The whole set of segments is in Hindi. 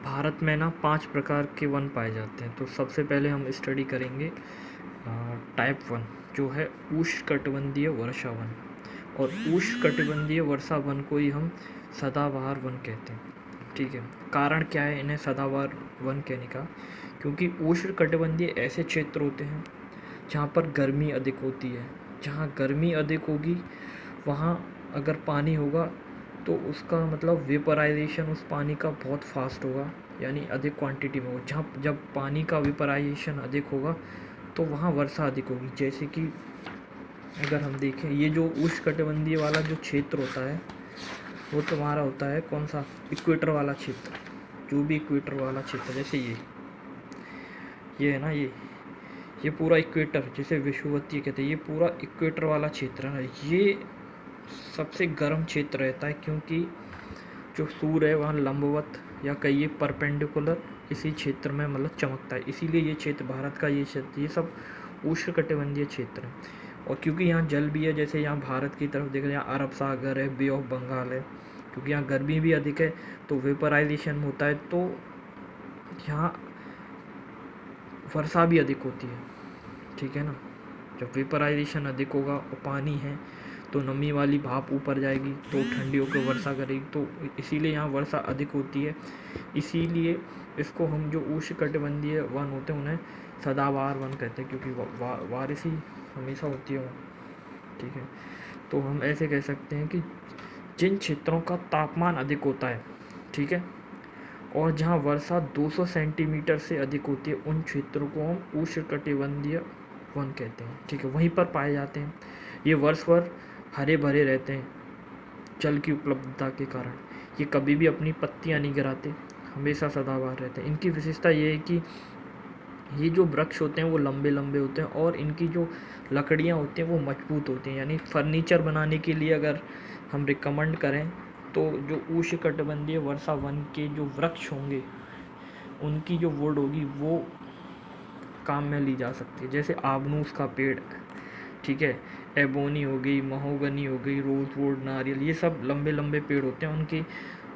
भारत में ना 5 प्रकार के वन पाए जाते हैं। तो सबसे पहले हम स्टडी करेंगे टाइप 1 जो है उष्णकटिबंधीय वर्षा वन। और उष्णकटिबंधीय वर्षा वन को ही हम सदाबहार वन कहते हैं। ठीक है, कारण क्या है इन्हें सदाबहार वन कहने का? क्योंकि उष्णकटिबंधीय ऐसे क्षेत्र होते हैं जहाँ पर गर्मी अधिक होती है। जहाँ गर्मी अधिक होगी वहाँ अगर पानी होगा तो उसका मतलब वेपराइजेशन उस पानी का बहुत फास्ट होगा, यानी अधिक क्वांटिटी में होगा। जहाँ जब पानी का वेपराइजेशन अधिक होगा तो वहाँ वर्षा अधिक होगी। जैसे कि अगर हम देखें, ये जो उष्णकटिबंधीय वाला जो क्षेत्र होता है वो तुम्हारा होता है कौन सा? इक्वेटर वाला क्षेत्र। जो भी इक्वेटर वाला क्षेत्र, जैसे ये है ना, ये पूरा इक्वेटर, जिसे विषुवतीय कहते हैं, ये पूरा इक्वेटर वाला क्षेत्र है ना, ये सबसे गर्म क्षेत्र रहता है। क्योंकि जो सूर्य है वहाँ लंबवत या कहिए परपेंडिकुलर इसी क्षेत्र में मतलब चमकता है। इसीलिए ये क्षेत्र, भारत का ये क्षेत्र, ये सब उष्णकटिबंधीय क्षेत्र है। और क्योंकि यहाँ जल भी है, जैसे यहाँ भारत की तरफ देखें, यहाँ अरब सागर है, बे ऑफ बंगाल है। क्योंकि यहाँ गर्मी भी अधिक है तो वेपराइजेशन होता है, तो यहाँ वर्षा भी अधिक होती है। ठीक है ना, जब वेपराइजेशन अधिक होगा और पानी है तो नमी वाली भाप ऊपर जाएगी तो ठंडी होकर वर्षा करेगी, तो इसीलिए यहाँ वर्षा अधिक होती है। इसीलिए इसको हम जो उष्णकटिबंधीय वन होते हैं उन्हें सदाबहार वन कहते हैं, क्योंकि बारिश ही हमेशा होती है वहाँ। ठीक है, तो हम ऐसे कह सकते हैं कि जिन क्षेत्रों का तापमान अधिक होता है, ठीक है, और जहाँ वर्षा 200 सेंटीमीटर से अधिक होती है, उन क्षेत्रों को हम उष्णकटिबंधीय वन कहते हैं। ठीक है, वहीं पर पाए जाते हैं। ये वर्ष भर हरे भरे रहते हैं जल की उपलब्धता के कारण। ये कभी भी अपनी पत्तियां नहीं गिराते, हमेशा सदाबहार रहते हैं। इनकी विशेषता ये है कि ये जो वृक्ष होते हैं वो लंबे लंबे होते हैं और इनकी जो लकड़ियाँ होती हैं वो मजबूत होती हैं। यानी फर्नीचर बनाने के लिए अगर हम रिकमेंड करें तो जो उष्णकटिबंधीय वर्षा वन के जो वृक्ष होंगे उनकी जो वुड होगी वो काम में ली जा सकती है। जैसे आबनूस का पेड़, ठीक है, एबोनी हो गई, महोगनी हो गई, रोजवुड, नारियल, ये सब लंबे लंबे पेड़ होते हैं। उनकी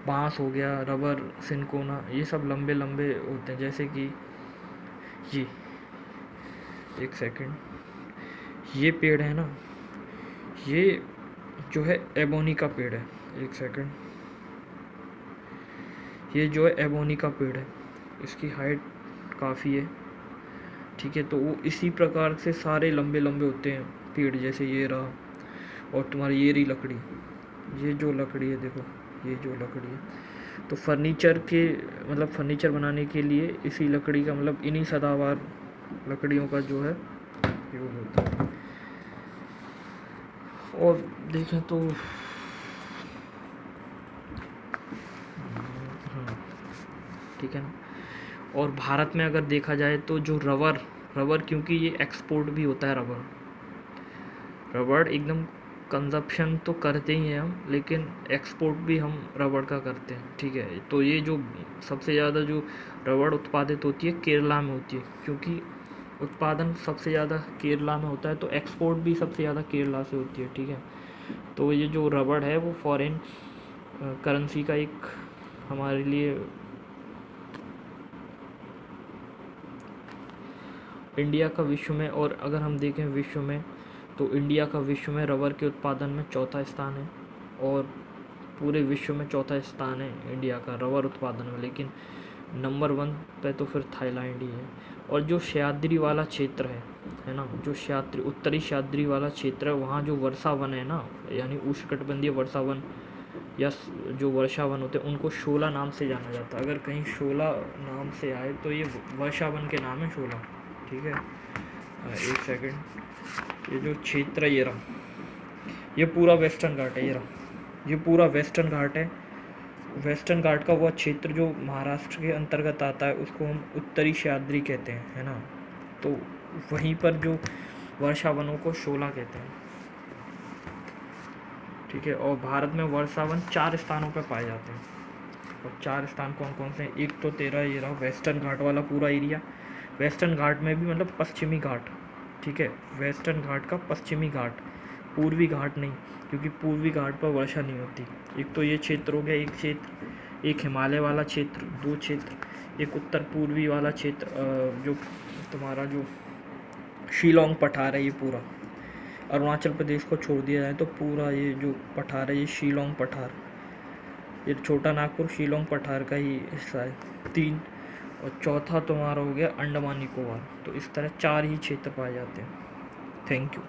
बांस हो गया, रबर, सिनकोना, ये सब लंबे लंबे होते हैं। जैसे कि ये एक सेकंड, ये पेड़ है ना, ये जो है एबोनी का पेड़ है। एक सेकंड, ये जो है एबोनी का पेड़ है, इसकी हाइट काफ़ी है। ठीक है, तो वो इसी प्रकार से सारे लंबे लंबे होते हैं पेड़। जैसे ये रहा, और तुम्हारी ये रही लकड़ी, ये जो लकड़ी है देखो, ये जो लकड़ी है, तो फर्नीचर के मतलब फर्नीचर बनाने के लिए इसी लकड़ी का मतलब इन्हीं सदाबहार लकड़ियों का जो है यूज होता है। और देखें तो ठीक है ना, और भारत में अगर देखा जाए तो जो रबर, क्योंकि ये एक्सपोर्ट भी होता है रबर एकदम कंजप्शन तो करते ही हैं हम, लेकिन एक्सपोर्ट भी हम रबड़ का करते हैं। ठीक है, तो ये जो सबसे ज़्यादा जो रबड़ उत्पादित होती है केरला में होती है। क्योंकि उत्पादन सबसे ज़्यादा केरला में होता है तो एक्सपोर्ट भी सबसे ज़्यादा केरला से होती है। ठीक है, तो ये जो रबड़ है वो फॉरेन करेंसी का एक हमारे लिए इंडिया का विश्व में, और अगर हम देखें विश्व में तो इंडिया का विश्व में रबर के उत्पादन में चौथा स्थान है, और पूरे विश्व में चौथा स्थान है इंडिया का रबर उत्पादन में। लेकिन नंबर 1 पे तो फिर थाईलैंड ही है। और जो सह्याद्री वाला क्षेत्र है ना, जो उत्तरी सह्याद्री वाला क्षेत्र है, वहाँ जो वर्षा वन है ना, यानी उष्णकटिबंधीय वर्षा वन या जो वर्षा वन होते हैं उनको शोला नाम से जाना जाता है। अगर कहीं शोला नाम से आए तो ये वर्षा वन के नाम है शोला। ठीक है, एक सेकंड, ये जो क्षेत्र ये रहा, ये पूरा वेस्टर्न घाट है। ये रहा, ये पूरा वेस्टर्न घाट है। वेस्टर्न घाट का वह क्षेत्र जो महाराष्ट्र के अंतर्गत आता है उसको हम उत्तरी सह्याद्री कहते हैं, है ना। तो वहीं पर जो वर्षा वनों को शोला कहते हैं। ठीक है, और भारत में वर्षा वन 4 स्थानों पर पाए जाते हैं। और 4 स्थान कौन कौन से हैं? एक तो तेरा ये रहा वेस्टर्न घाट वाला पूरा एरिया। वेस्टर्न घाट में भी मतलब पश्चिमी घाट, ठीक है, वेस्टर्न घाट का पश्चिमी घाट, पूर्वी घाट नहीं, क्योंकि पूर्वी घाट पर वर्षा नहीं होती। एक तो ये क्षेत्र हो गया एक क्षेत्र। एक हिमालय वाला क्षेत्र, 2 क्षेत्र, एक उत्तर पूर्वी वाला क्षेत्र, जो तुम्हारा जो शिलोंग पठार है, ये पूरा अरुणाचल प्रदेश को छोड़ दिया जाए तो पूरा ये जो पठार है ये शिलोंग पठार, ये छोटा नागपुर शिलोंग पठार का ही हिस्सा है। 3 और चौथा तुम्हारा हो गया अंडमान निकोबार। तो इस तरह 4 ही क्षेत्र पाए जाते हैं। Thank you.